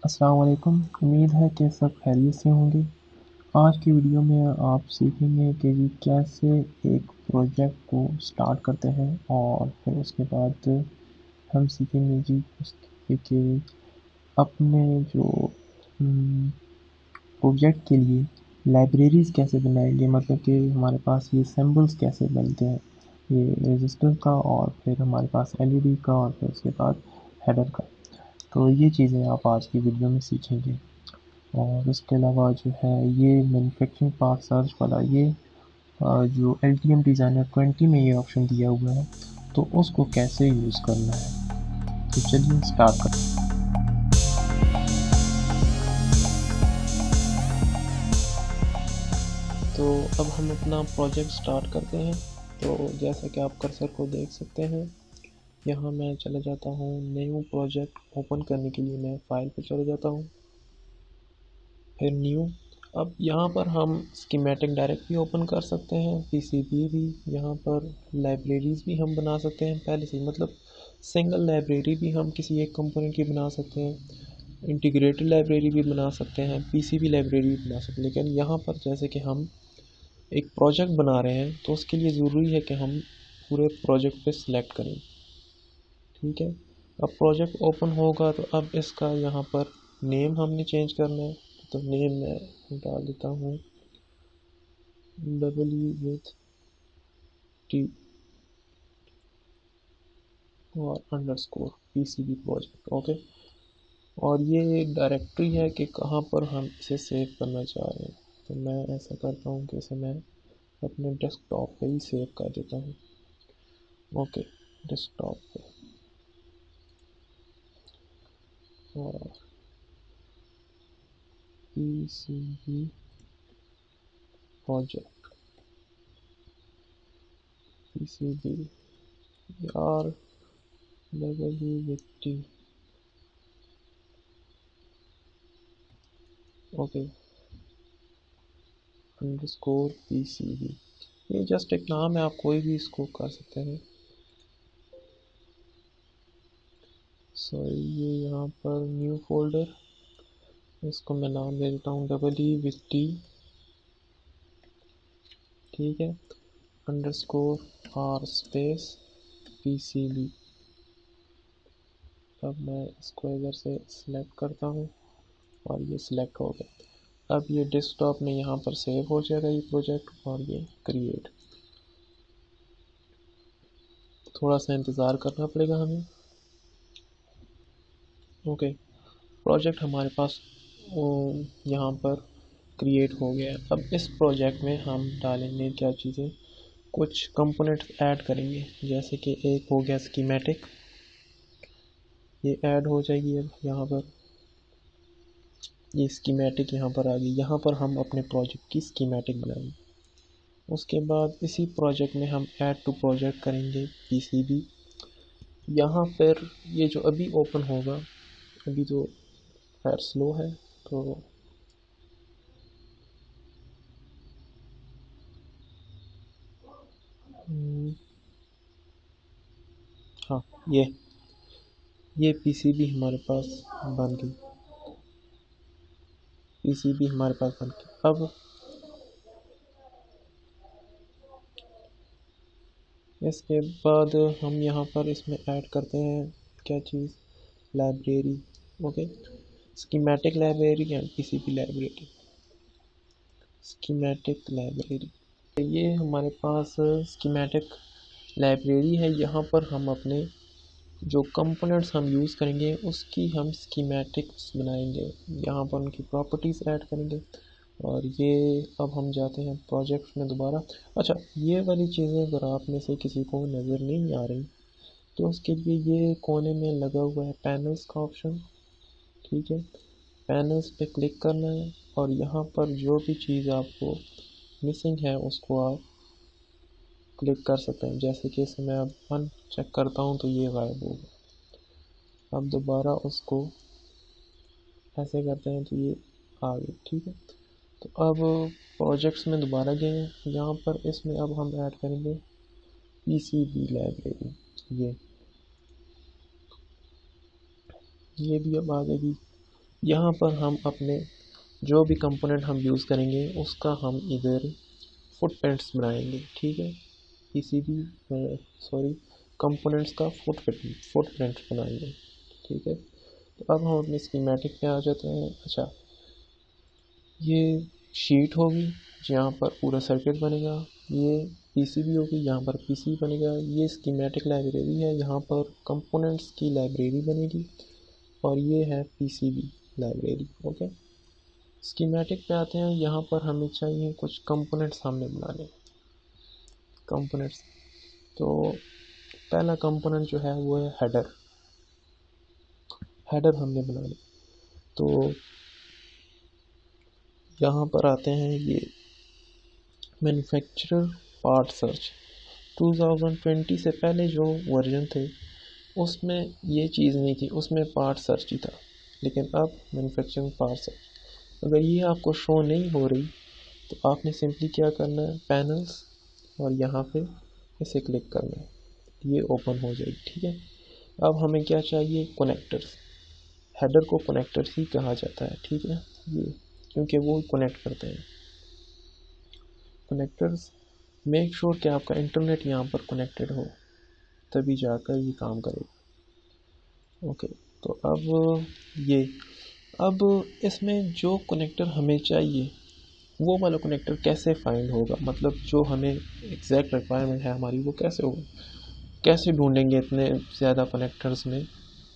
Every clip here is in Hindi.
अस्सलाम वालेकुम। उम्मीद है कि सब खैरियत से होंगे। आज की वीडियो में आप सीखेंगे कि जी कैसे एक प्रोजेक्ट को स्टार्ट करते हैं और फिर उसके बाद हम सीखेंगे जी उसके कि अपने जो प्रोजेक्ट के लिए लाइब्रेरीज़ कैसे बनाएंगे, मतलब कि हमारे पास ये सिंबल्स कैसे बनते हैं, ये रजिस्टर का और फिर हमारे पास एलईडी का और फिर उसके बाद हेडर का। तो ये चीज़ें आप आज की वीडियो में सीखेंगे। और इसके अलावा जो है ये मैन्युफैक्चरिंग पार्ट सर्च वाला ये जो एल्टियम डिज़ाइनर 20 में ये ऑप्शन दिया हुआ है, तो उसको कैसे यूज़ करना है। तो चलिए स्टार्ट करते हैं। तो अब हम अपना प्रोजेक्ट स्टार्ट करते हैं। तो जैसा कि आप कर्सर को देख सकते हैं, यहाँ मैं चले जाता हूँ न्यू प्रोजेक्ट ओपन करने के लिए मैं फाइल पर चले जाता हूँ, फिर न्यू। अब यहाँ पर हम स्कीमेटिक डायरेक्ट भी ओपन कर सकते हैं, पीसीबी भी, यहाँ पर लाइब्रेरीज़ भी हम बना सकते हैं पहले से, मतलब सिंगल लाइब्रेरी भी हम किसी एक कंपोनेंट की बना सकते हैं, इंटीग्रेटेड लाइब्रेरी भी बना सकते हैं, पीसीबी लाइब्रेरी भी बना सकते हैं। लेकिन यहाँ पर जैसे कि हम एक प्रोजेक्ट बना रहे हैं तो उसके लिए ज़रूरी है कि हम पूरे प्रोजेक्ट पे सिलेक्ट करें। ठीक है, अब प्रोजेक्ट ओपन होगा तो अब इसका यहाँ पर नेम हमने चेंज करना है। तो नेम मैं डाल देता हूँ WT और अंडरस्कोर PCB प्रोजेक्ट। ओके, और ये डायरेक्टरी है कि कहाँ पर हम इसे सेव करना चाह रहे हैं। तो मैं ऐसा करता हूँ कि इसे मैं अपने डेस्कटॉप पे ही सेव कर देता हूँ। ओके, डेस्कटॉप पे और PCB प्रोजेक्ट, PCB यार WT। ओके, अंडरस्कोर PCB, ये जस्ट एक नाम है, आप कोई भी इसको कर सकते हैं। सॉरी, ये यहाँ पर न्यू फोल्डर, इसको मैं नाम दे देता हूँ WT। ठीक है, अंडरस्कोर R स्पेस PCB। अब मैं इसको इधर से सिलेक्ट करता हूँ और ये सिलेक्ट हो गया। अब ये डेस्कटॉप में यहाँ पर सेव हो जाएगा ये प्रोजेक्ट और ये क्रिएट। थोड़ा सा इंतज़ार करना पड़ेगा हमें। ओके, प्रोजेक्ट हमारे पास यहाँ पर क्रिएट हो गया। अब इस प्रोजेक्ट में हम डालेंगे क्या चीज़ें, कुछ कंपोनेंट्स ऐड करेंगे। जैसे कि एक हो गया स्कीमेटिक, ये ऐड हो जाएगी। अब यहाँ पर ये स्कीमेटिक यहाँ पर आ गई। यहाँ पर हम अपने प्रोजेक्ट की स्कीमेटिक बनाएंगे। उसके बाद इसी प्रोजेक्ट में हम ऐड टू प्रोजेक्ट करेंगे PCB। यहाँ पर ये जो अभी ओपन होगा, अभी तो खैर स्लो है, तो हाँ, ये PCB हमारे पास बन गई। PCB हमारे पास बन गई। अब इसके बाद हम यहाँ पर इसमें ऐड करते हैं क्या चीज़, library. Okay, schematic library and PCB library, schematic library. ये हमारे पास स्कीमेटिक लाइब्रेरी है। यहाँ पर हम अपने जो कंपोनेंट्स हम यूज़ करेंगे उसकी हम स्कीमेटिक्स बनाएंगे, यहाँ पर उनकी प्रॉपर्टीज़ ऐड करेंगे। और ये अब हम जाते हैं प्रोजेक्ट में दोबारा। अच्छा, ये वाली चीज़ें अगर आप में से किसी को नज़र नहीं आ रही तो उसके लिए ये कोने में लगा हुआ है पैनल्स का ऑप्शन। ठीक है, पैनल्स पे क्लिक करना है और यहाँ पर जो भी चीज़ आपको मिसिंग है उसको आप क्लिक कर सकते हैं। जैसे कि इसे मैं अब अनचेक करता हूँ तो ये गायब हो गया। अब दोबारा उसको ऐसे करते हैं तो ये आ गई। ठीक है, तो अब प्रोजेक्ट्स में दोबारा गए हैं। यहाँ पर इसमें अब हम ऐड करेंगे PCB लाइब्रेरी। ये भी अब आ जाएगी। यहाँ पर हम अपने जो भी कंपोनेंट हम यूज़ करेंगे उसका हम इधर फुटप्रिंट्स बनाएंगे, ठीक है। पीसीबी सॉरी कंपोनेंट्स का फुटप्रिंट बनाएंगे, ठीक है। तो अब हम अपने स्कीमेटिक पे आ जाते हैं। अच्छा, ये शीट होगी जहाँ पर पूरा सर्किट बनेगा, ये पीसीबी होगी यहाँ पर पीसीबी बनेगा, ये स्कीमेटिक लाइब्रेरी है यहाँ पर कंपोनेंट्स की लाइब्रेरी बनेगी, और ये है पीसीबी लाइब्रेरी। ओके, स्कीमेटिक पे आते हैं। यहाँ पर हमें चाहिए कुछ कंपोनेंट्स हमने बनाने, कंपोनेंट्स। तो पहला कंपोनेंट जो है वो है हेडर। हेडर हमने बनाने, तो यहाँ पर आते हैं ये मैन्युफैक्चरर पार्ट सर्च। 2020 से पहले जो वर्जन थे उसमें ये चीज़ नहीं थी, उसमें पार्ट सर्च ही था, लेकिन अब मैन्युफैक्चरिंग पार्ट सर्च। अगर ये आपको शो नहीं हो रही तो आपने सिंपली क्या करना है, पैनल्स और यहाँ पे इसे क्लिक करना है, ये ओपन हो जाएगी, ठीक है। अब हमें क्या चाहिए, कनेक्टर्स। हेडर को कनेक्टर्स ही कहा जाता है, ठीक है, ये क्योंकि वो कनेक्ट करते हैं। कनेक्टर्स, मेक श्योर कि आपका इंटरनेट यहाँ पर कनेक्टेड हो, तभी जाकर ये काम करेगा। ओके, तो अब इसमें जो कनेक्टर हमें चाहिए वो वाला कनेक्टर कैसे फाइंड होगा, मतलब जो हमें एग्जैक्ट रिक्वायरमेंट है हमारी वो कैसे होगा, कैसे ढूंढेंगे इतने ज़्यादा कनेक्टर्स में,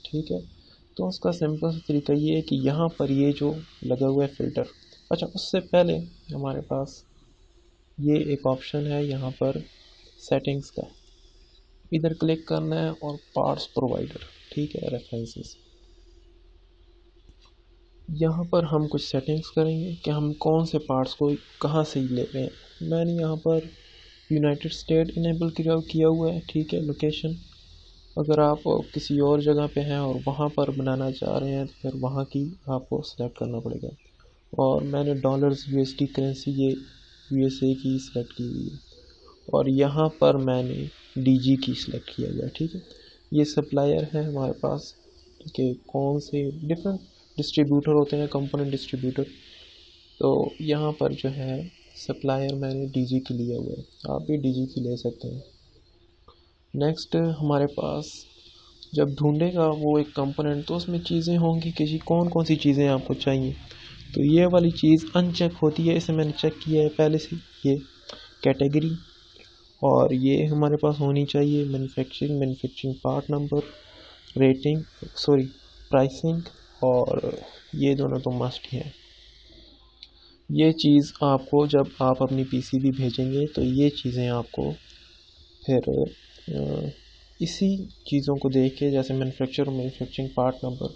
ठीक है। तो उसका सिंपल सा तरीका ये है कि यहाँ पर ये जो लगा हुआ है फ़िल्टर। अच्छा, उससे पहले हमारे पास ये एक ऑप्शन है यहाँ पर सेटिंग्स का, इधर क्लिक करना है और पार्ट्स प्रोवाइडर, ठीक है, रेफरेंसेस। यहाँ पर हम कुछ सेटिंग्स करेंगे कि हम कौन से पार्ट्स को कहाँ से ले रहे हैं। मैंने यहाँ पर यूनाइटेड स्टेट इनेबल किया हुआ है, ठीक है, लोकेशन। अगर आप किसी और जगह पे हैं और वहाँ पर बनाना चाह रहे हैं तो फिर वहाँ की आपको सेलेक्ट करना पड़ेगा। और मैंने डॉलर्स यूएसडी करेंसी ये यूएसए की सिलेक्ट की हुई है, और यहाँ पर मैंने डीजी की सिलेक्ट किया हुआ है, ठीक है। ये सप्लायर है हमारे पास कि कौन से डिफरेंट डिस्ट्रीब्यूटर होते हैं, कंपोनेंट डिस्ट्रीब्यूटर। तो यहाँ पर जो है सप्लायर मैंने डीजी की लिया हुआ है, आप भी डीजी की ले सकते हैं। नेक्स्ट हमारे पास जब ढूंढेगा वो एक कंपोनेंट तो उसमें चीज़ें होंगी कि जी कौन कौन सी चीज़ें आपको चाहिए। तो ये वाली चीज़ अनचेक होती है, इसे मैंने चेक किया है पहले से। ये कैटेगरी, और ये हमारे पास होनी चाहिए manufacturing part number, rating sorry pricing, और ये दोनों तो मस्ट हैं। ये चीज़ आपको जब आप अपनी पीसीबी भेजेंगे तो ये चीज़ें आपको फिर इसी चीज़ों को देख के, जैसे मैन्युफैक्चरिंग पार्ट नंबर,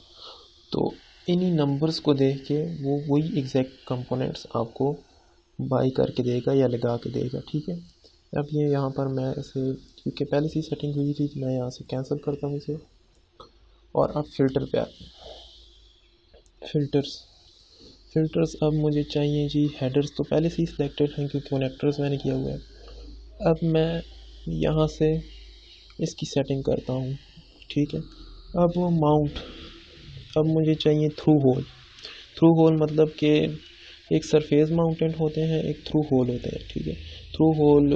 तो इन्हीं नंबर्स को देख के वो वही एग्जैक्ट कंपोनेंट्स आपको बाई करके देगा या लगा के देगा, ठीक है। अब ये यहाँ पर मैं इसे क्योंकि पहले से सेटिंग हुई थी तो मैं यहाँ से कैंसिल करता हूँ इसे, और अब फ़िल्टर पे आते हैं। फ़िल्टर्स अब मुझे चाहिए जी, हेडर्स तो पहले से ही सिलेक्टेड हैं क्योंकि कनेक्टर्स मैंने किया हुआ है। अब मैं यहाँ से इसकी सेटिंग करता हूँ, ठीक है। अब माउंट, अब मुझे चाहिए थ्रू होल मतलब कि एक सरफेस माउंटेड होते हैं, एक थ्रू होल होते हैं, ठीक है। थ्रू होल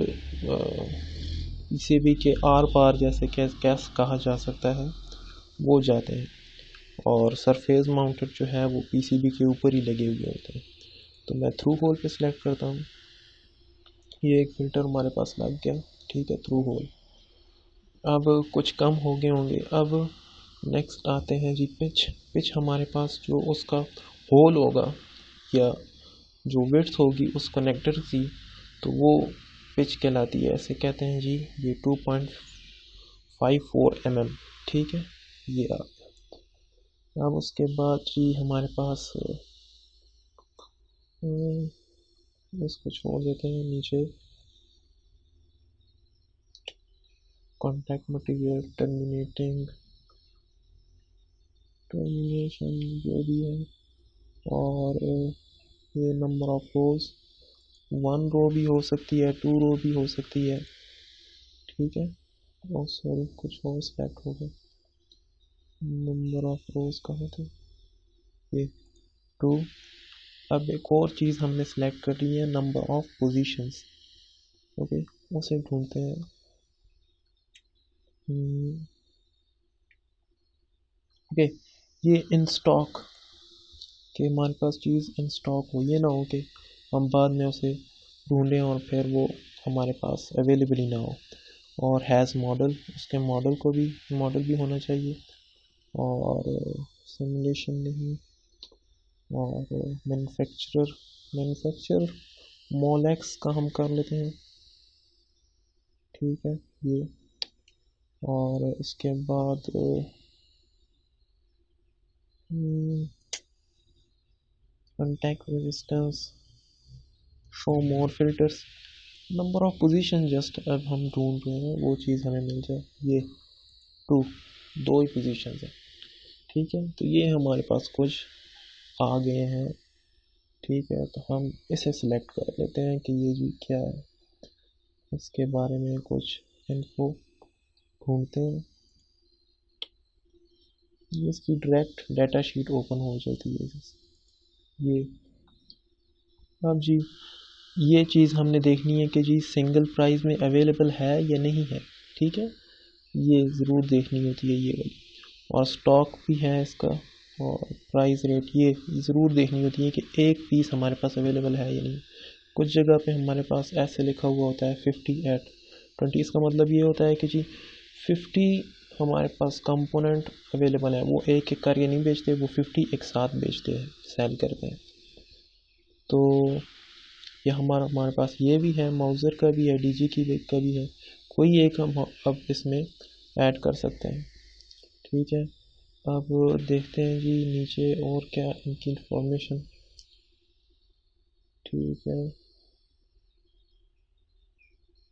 इसे भी के आर पार जैसे कैस कहा जा सकता है, वो जाते हैं, और सरफेस माउंटेड जो है वो पीसीबी के ऊपर ही लगे हुए होते हैं। तो मैं थ्रू होल पे सिलेक्ट करता हूँ, ये एक फ़िल्टर हमारे पास लग गया, ठीक है, थ्रू होल। अब कुछ कम हो गए होंगे। अब नेक्स्ट आते हैं जी पिच हमारे पास जो उसका होल होगा या जो विड्थ होगी उस कनेक्टर की, तो वो पिच कहलाती है, ऐसे कहते हैं जी। ये 2.54 mm, ठीक है, ये अब उसके बाद जी हमारे पास इसको छोड़ देते हैं नीचे, कॉन्टैक्ट मटेरियल टर्मिनेशन जो भी है, और ये नंबर ऑफ रोज, 1 रो भी हो सकती है, 2 रो भी हो सकती है, ठीक है। और सॉरी कुछ और सिलेक्ट हो गया, नंबर ऑफ रोज कहाँ थे, ये 2। अब एक और चीज़ हमने सेलेक्ट कर ली है, नंबर ऑफ पोजीशंस। ओके, उसे ढूंढते हैं। ओके, ये इन स्टॉक कि हमारे पास चीज़ इन स्टॉक हो, ये ना हो कि हम बाद में उसे ढूंढें और फिर वो हमारे पास अवेलेबल ही ना हो। और हैज़ मॉडल, उसके मॉडल भी होना चाहिए। और सिमुलेशन नहीं, और मैन्युफैक्चरर मोलेक्स का हम कर लेते हैं, ठीक है ये। और इसके बाद contact resistance, show more filters, number of position just अब हम ढूंढ रहे हैं वो चीज़ हमें मिल जाए। ये 2, 2 ही पोजीशन है, ठीक है। तो ये हमारे पास कुछ आ गए हैं, ठीक है। तो हम इसे सिलेक्ट कर लेते हैं कि ये जी क्या है, इसके बारे में कुछ इन्फो ढूंढते हैं। ये इसकी डायरेक्ट डाटा शीट ओपन हो जाती है। ये अब जी ये चीज़ हमने देखनी है कि जी सिंगल प्राइस में अवेलेबल है या नहीं है, ठीक है। ये ज़रूर देखनी होती है ये वाली। और स्टॉक भी है इसका, और प्राइस रेट ये ज़रूर देखनी होती है कि एक पीस हमारे पास अवेलेबल है या नहीं। कुछ जगह पे हमारे पास ऐसे लिखा हुआ होता है 50/20। इसका मतलब ये होता है कि जी 50 हमारे पास कंपोनेंट अवेलेबल है, वो एक एक करके नहीं बेचते, वो 50 एक साथ बेचते हैं, सेल करते हैं। तो ये हमारे पास ये भी है, माउज़र का भी है, डीजी की का भी है, कोई एक हम अब इसमें ऐड कर सकते हैं, ठीक है। अब देखते हैं जी नीचे और क्या इनकी इंफॉर्मेशन, ठीक है।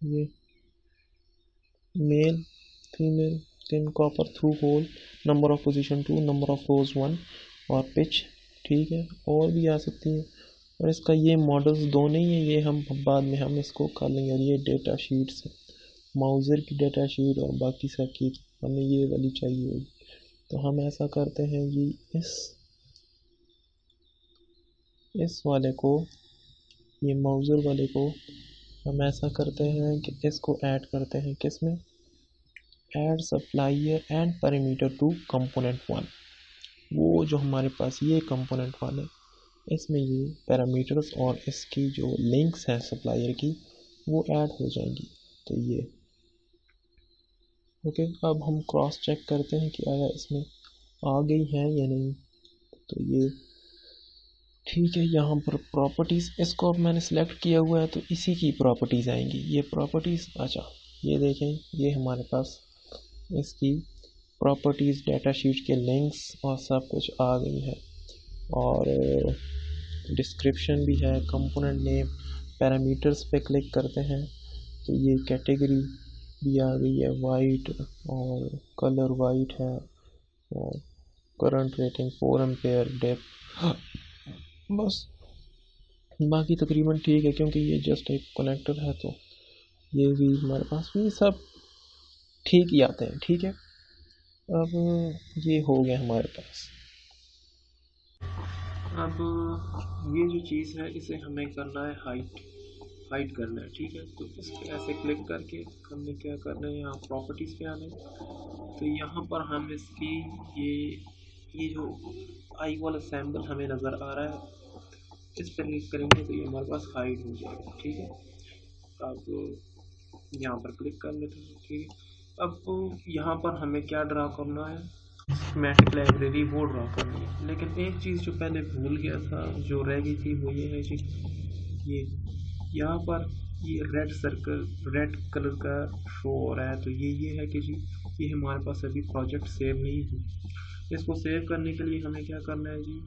ये male female tin copper through hole, number of position 2, number of rows 1 और पिच, ठीक है। और भी आ सकती हैं। और इसका ये मॉडल्स दो नहीं है, ये हम बाद में हम इसको कर लेंगे। और ये डेटा शीट्स है, माउज़र की डेटा शीट और बाकी सब की हमें ये वाली चाहिए होगी। तो हम ऐसा करते हैं जी इस वाले को, ये माउज़र वाले को हम ऐसा करते हैं कि इसको ऐड करते हैं किस में, add supplier and parameter to component 1। वो जो हमारे पास ये कंपोनेंट 1 है, इसमें ये पैरामीटर्स और इसकी जो लिंक्स हैं सप्लायर की वो ऐड हो जाएंगी। तो ये ओके। अब हम क्रॉस चेक करते हैं कि आया इसमें आ गई है या नहीं। तो ये ठीक है, यहाँ पर प्रॉपर्टीज़, इसको अब मैंने सेलेक्ट किया हुआ है तो इसी की प्रॉपर्टीज़ आएंगी। ये प्रॉपर्टीज़, अच्छा ये देखें, ये हमारे पास इसकी प्रॉपर्टीज़, डेटा शीट के लिंक्स और सब कुछ आ गई है। और डिस्क्रिप्शन भी है, कंपोनेंट नेम, पैरामीटर्स पे क्लिक करते हैं तो ये कैटेगरी भी आ गई है, वाइट, और कलर वाइट है, और करंट रेटिंग 4 एम्पेयर डेप्थ, बस बाकी तकरीबन ठीक है क्योंकि ये जस्ट एक कनेक्टर है। तो ये भी हमारे पास भी सब ठीक ही आते हैं, ठीक है। अब ये हो गया हमारे पास। अब ये जो चीज़ है इसे हमें करना है हाइड करना है, ठीक है। तो इस पर ऐसे क्लिक करके हमने क्या करना है, यहाँ प्रॉपर्टीज़ पे आना है। तो यहाँ पर हम इसकी ये जो आई वाला सैम्पल हमें नज़र आ रहा है, इस पर क्लिक करेंगे तो ये हमारे पास हाइड हो जाएगा, ठीक है। अब यहाँ पर क्लिक कर लेते हैं, ठीक है। अब यहाँ पर हमें क्या ड्रा करना है, स्कीमेटिक लाइब्रेरी वो ड्रा करनी है। लेकिन एक चीज़ जो पहले भूल गया था, जो रह गई थी, वो ये है कि ये यहाँ पर ये रेड सर्कल, रेड कलर का शो हो रहा है। तो ये है कि जी ये हमारे पास अभी प्रोजेक्ट सेव नहीं है। इसको सेव करने के लिए हमें क्या करना है जी,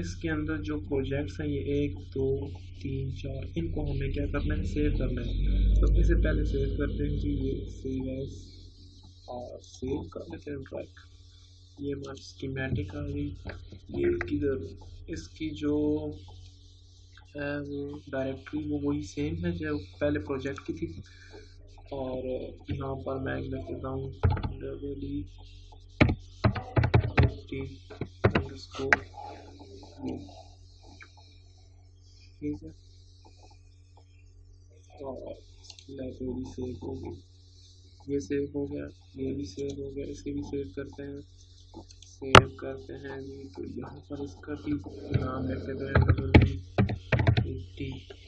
इसके अंदर जो प्रोजेक्ट्स हैं, ये 1 2 3 4, इनको हमें क्या करना है, सेव करना है। तो इसे पहले सेव करते हैं जी, ये सेव एज, और सेव कर लेते हैं ट्रैक। ये हमारी स्कीमेटिक आ गई। ये किधर इसकी जो है वो डायरेक्टरी, वो वही सेम है जो पहले प्रोजेक्ट की थी। और यहाँ पर मैं लिख देता हूँ WE50_, ये ठीक है, और लाइब्रेरी सेव होगी, ये सेव हो गया, ये भी सेव हो गया, इसे भी सेव करते हैं, सेव करते हैं जी। तो यहाँ पर इसका भी नाम लिख देते हैं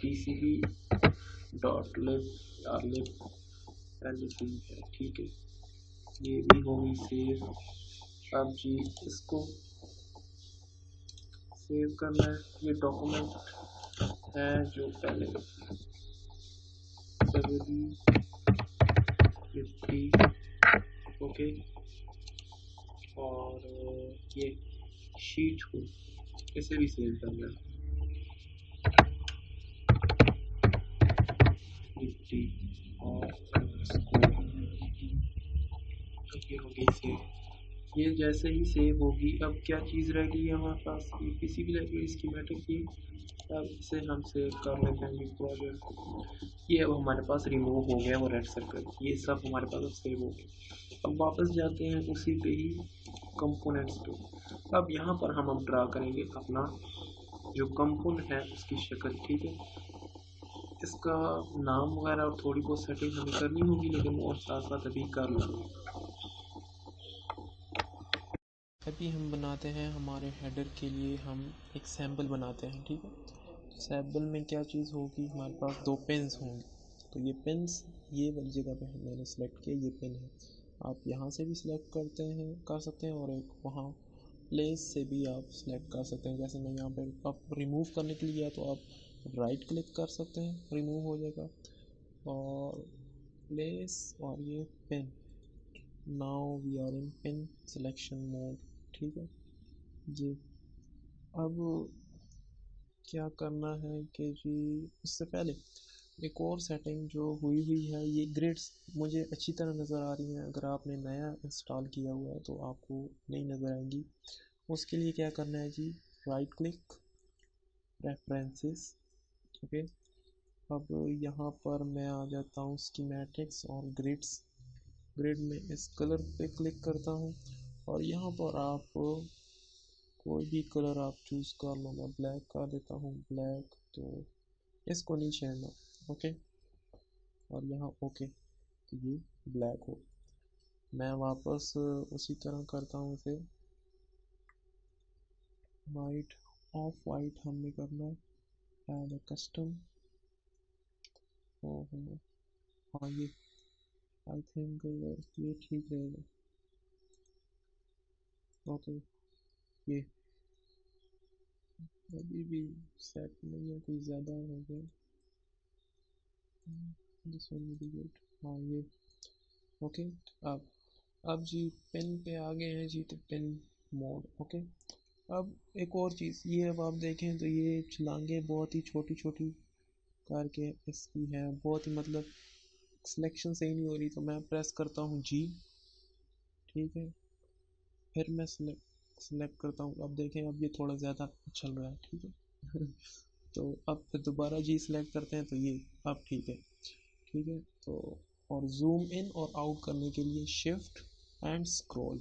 TCP डॉट लिब LC है, ठीक है, ये भी होगी सेव। अब जी इसको सेव करना है, ये डॉक्यूमेंट है जो पहले 50 ओके, और ये शीट को इसे भी सेव करना है 50 और ये हो गई सेव। ये जैसे ही सेव होगी, अब क्या चीज़ रह गई है हमारे पास, ये किसी भी लाइब्रेरी स्कीमेटिक की। अब इसे हम सेव कर लेते हैं प्रोजेक्ट, ये अब हमारे पास रिमूव हो गया वो रेड सर्कल, ये सब हमारे पास अब सेव हो गया। अब वापस जाते हैं उसी पे ही कंपोनेंट्स पे। अब यहाँ पर हम ड्रा करेंगे अपना जो कंपोनेंट है उसकी शक्ल, ठीक है, इसका नाम वगैरह और थोड़ी बहुत सेटिंग हमें करनी होगी, लेकिन वो साथ साथ अभी कर लेंगे। अभी हम बनाते हैं हमारे हेडर के लिए, हम एक सैम्पल बनाते हैं, ठीक है। तो सैम्पल में क्या चीज़ होगी, हमारे पास 2 पेन्स होंगे। तो ये पेन्स ये वाली जगह पे मैंने सेलेक्ट किया, ये पेन है, आप यहाँ से भी सिलेक्ट कर सकते हैं, और एक वहाँ प्लेस से भी आप सिलेक्ट कर सकते हैं। जैसे मैं यहाँ पर आप रिमूव करने के लिए गया तो आप राइट क्लिक कर सकते हैं, रिमूव हो जाएगा, और प्लेस और ये pen, now we are in pen selection mode, ठीक है जी। अब क्या करना है कि जी उससे पहले एक और सेटिंग जो हुई है, ये ग्रिड्स मुझे अच्छी तरह नज़र आ रही हैं। अगर आपने नया इंस्टॉल किया हुआ है तो आपको नहीं नज़र आएंगी। उसके लिए क्या करना है जी, राइट क्लिक, प्रेफरेंसेस, ओके। अब यहाँ पर मैं आ जाता हूँ स्कीमेटिक्स और ग्रिड्स, ग्रिड में इस कलर पे क्लिक करता हूँ, और यहाँ पर आप कोई भी कलर आप चूज़ कर लो, मैं ब्लैक कर देता हूँ, ब्लैक, तो इसको नहीं छेड़ना, ओके, और यहाँ ओके, तो ये ब्लैक हो। मैं वापस उसी तरह करता हूँ इसे, वाइट, ऑफ वाइट हमने करना है, ऐड कस्टम, हाँ ये आई थिंक ये ठीक रहेगा, ओके। ये अभी भी सेट नहीं है, कुछ ज़्यादा हो गया, this one will be good, हाँ ये ओके। अब जी पेन पे आ गए हैं जी, तो पेन मोड, ओके। अब एक और चीज़, ये अब आप देखें तो ये छलांगे बहुत ही छोटी छोटी करके इसकी है, बहुत ही मतलब सिलेक्शन सही नहीं हो रही, तो मैं प्रेस करता हूँ जी, ठीक है, फिर मैं सिलेक्ट करता हूँ, अब देखें अब ये थोड़ा ज़्यादा चल रहा है, ठीक है। तो अब फिर दोबारा जी सिलेक्ट करते हैं, तो ये अब ठीक है, ठीक है। तो और जूम इन और आउट करने के लिए shift and scroll,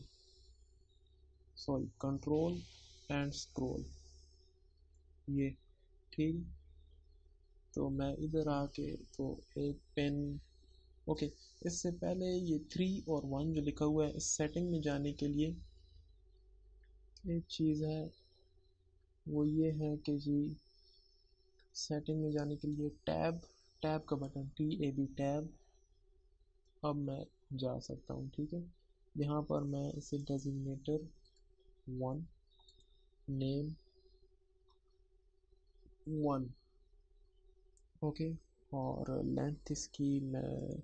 sorry control and scroll, ये ठीक। तो मैं इधर आके तो एक पेन, ओके। इससे पहले ये 3 और 1 जो लिखा हुआ है, इस सेटिंग में जाने के लिए एक चीज़ है, वो ये है कि जी सेटिंग में जाने के लिए टैब, टैब का बटन TAB टैब, अब मैं जा सकता हूँ, ठीक है। यहाँ पर मैं इसे डेजिग्नेटर 1, नेम 1, ओके, और लेंथ इसकी मैं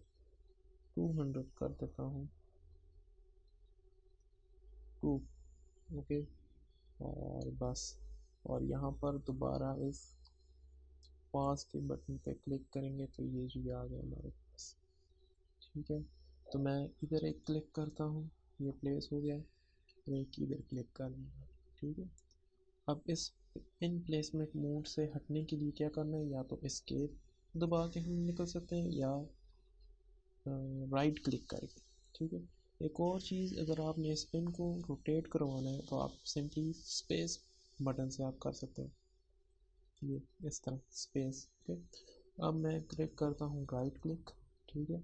200 कर देता हूँ, 2, ओके, और बस। और यहाँ पर दोबारा इस पास के बटन पे क्लिक करेंगे तो ये जो आ गया हमारे पास, ठीक है। तो मैं इधर एक क्लिक करता हूँ, ये प्लेस हो गया, एक इधर क्लिक कर लूँगा, ठीक है। अब इस इन प्लेसमेंट मोड से हटने के लिए क्या करना है, या तो एस्केप दबा के हम निकल सकते हैं, या राइट क्लिक करके, ठीक है। एक और चीज़, अगर आपने इस पेन को रोटेट करवाना है तो आप सिंपली स्पेस बटन से आप कर सकते हो, ये इस तरह स्पेस। ओके, अब मैं क्लिक करता हूँ राइट क्लिक। ठीक है,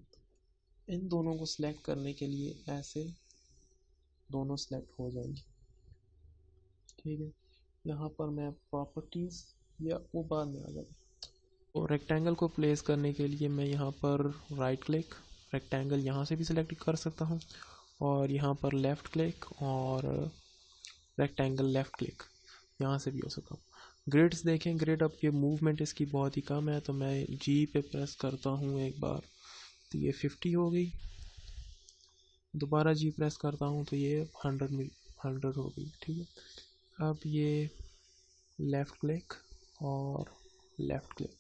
इन दोनों को सिलेक्ट करने के लिए ऐसे दोनों सिलेक्ट हो जाएंगे। ठीक है, यहाँ पर मैं प्रॉपर्टीज़ या वो बाद में आ जाएगा। तो रेक्टेंगल को प्लेस करने के लिए मैं यहाँ पर राइट क्लिक, रेक्टेंगल यहाँ से भी सिलेक्ट कर सकता हूँ, और यहाँ पर लेफ़्ट क्लिक और रेक्टेंगल लेफ़्ट क्लिक यहाँ से भी हो सकता हूँ। ग्रिड्स देखें, ग्रिड अब ये मूवमेंट इसकी बहुत ही कम है, तो मैं जी पे प्रेस करता हूँ एक बार तो ये 50 हो गई, दोबारा जी प्रेस करता हूँ तो ये 100 हो गई। ठीक है, अब ये लेफ़्ट क्लिक और लेफ़्ट क्लिक,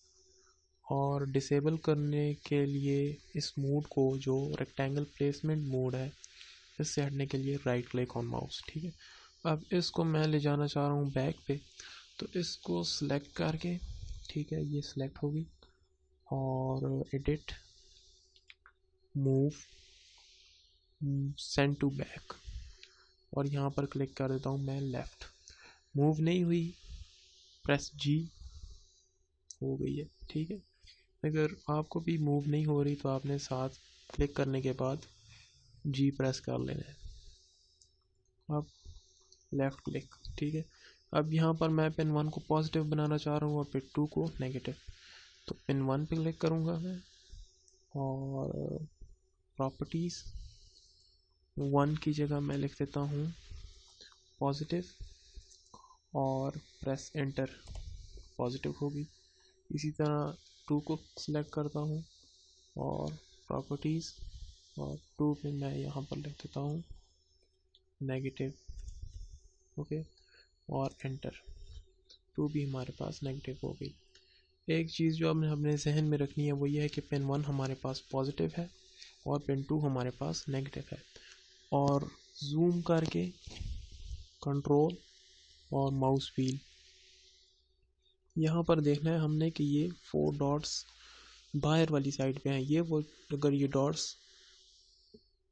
और डिसेबल करने के लिए इस मोड को, जो रेक्टेंगल प्लेसमेंट मोड है, इससे हटने के लिए राइट क्लिक ऑन माउस। ठीक है, अब इसको मैं ले जाना चाह रहा हूँ बैक पे, तो इसको सिलेक्ट करके, ठीक है, ये सिलेक्ट होगी, और edit, move, send to back, और यहाँ पर क्लिक कर देता हूँ मैं लेफ़्ट। मूव नहीं हुई, प्रेस जी, हो गई है। ठीक है, अगर आपको भी मूव नहीं हो रही तो आपने साथ क्लिक करने के बाद जी प्रेस कर लेना है। अब लेफ़्ट क्लिक। ठीक है, अब यहाँ पर मैं पिन 1 को पॉजिटिव बनाना चाह रहा हूँ और पिन 2 को नेगेटिव, तो पिन 1 पे क्लिक करूँगा मैं, और प्रॉपर्टीज़ 1 की जगह मैं लिख देता हूँ पॉजिटिव, और प्रेस एंटर, पॉजिटिव होगी। इसी तरह 2 को सिलेक्ट करता हूँ और प्रॉपर्टीज़, और 2 पे मैं यहाँ पर लिख देता हूँ नेगेटिव। ओके, और एंटर, 2 भी हमारे पास नेगेटिव हो गई। एक चीज़ जो हमने अपने जहन में रखनी है वो ये है कि पिन 1 हमारे पास पॉजिटिव है और पिन 2 हमारे पास नेगेटिव है, और जूम करके कंट्रोल और माउस व्हील यहाँ पर देखना है हमने कि ये 4 डॉट्स बाहर वाली साइड पे हैं। ये वो, अगर ये डॉट्स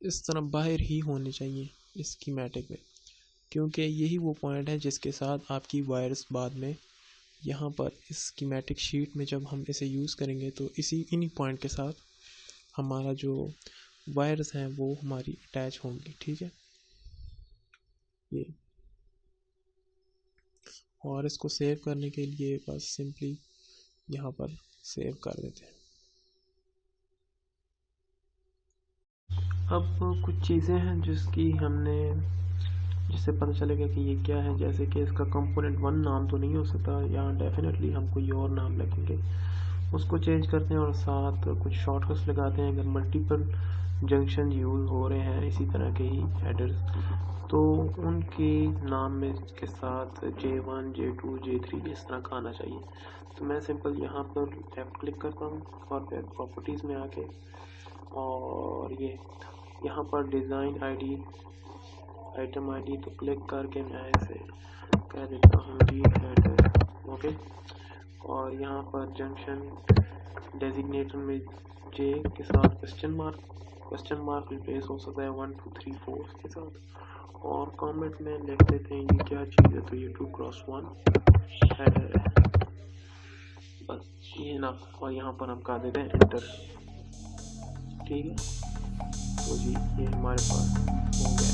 इस तरह बाहर ही होने चाहिए इस स्कीमेटिक में, क्योंकि यही वो पॉइंट है जिसके साथ आपकी वायर्स बाद में यहाँ पर इस स्कीमेटिक शीट में जब हम इसे यूज़ करेंगे तो इन्हीं पॉइंट के साथ हमारा जो वायर्स हैं वो हमारी अटैच होंगी। ठीक है, ये, और इसको सेव करने के लिए बस सिंपली यहाँ पर सेव कर देते हैं। अब कुछ चीज़ें हैं जिससे पता चलेगा कि ये क्या है, जैसे कि इसका कंपोनेंट 1 नाम तो नहीं हो सकता, यहाँ डेफिनेटली हम कोई और नाम लिखेंगे, उसको चेंज करते हैं और साथ कुछ शॉर्टकट्स लगाते हैं। अगर मल्टीपल जंक्शन यूज़ हो रहे हैं इसी तरह के ही हेडर्स, तो उनके नाम में के साथ J1, J2, J3 इस तरह का आना चाहिए। तो मैं सिंपल यहाँ पर लेफ़्ट क्लिक करता हूँ और फिर प्रॉपर्टीज़ में आके, और ये यहाँ पर डिज़ाइन आईडी, आइटम आईडी, तो क्लिक करके मैं इसे कह देता हूँ जी हेडर। ओके, और यहाँ पर जंक्शन डेजिग्नेटर में जे के साथ क्वेश्चन मार्क रिप्लेस हो सकता है 1 2 3 4 के साथ, और कमेंट में लिख देते हैं ये क्या चीज़ है, तो ये 2x1 हेडर है, बस ये ना, और यहाँ पर हम कर देते हैं एंटर। ठीक है, तो जी ये हमारे पास हो गया।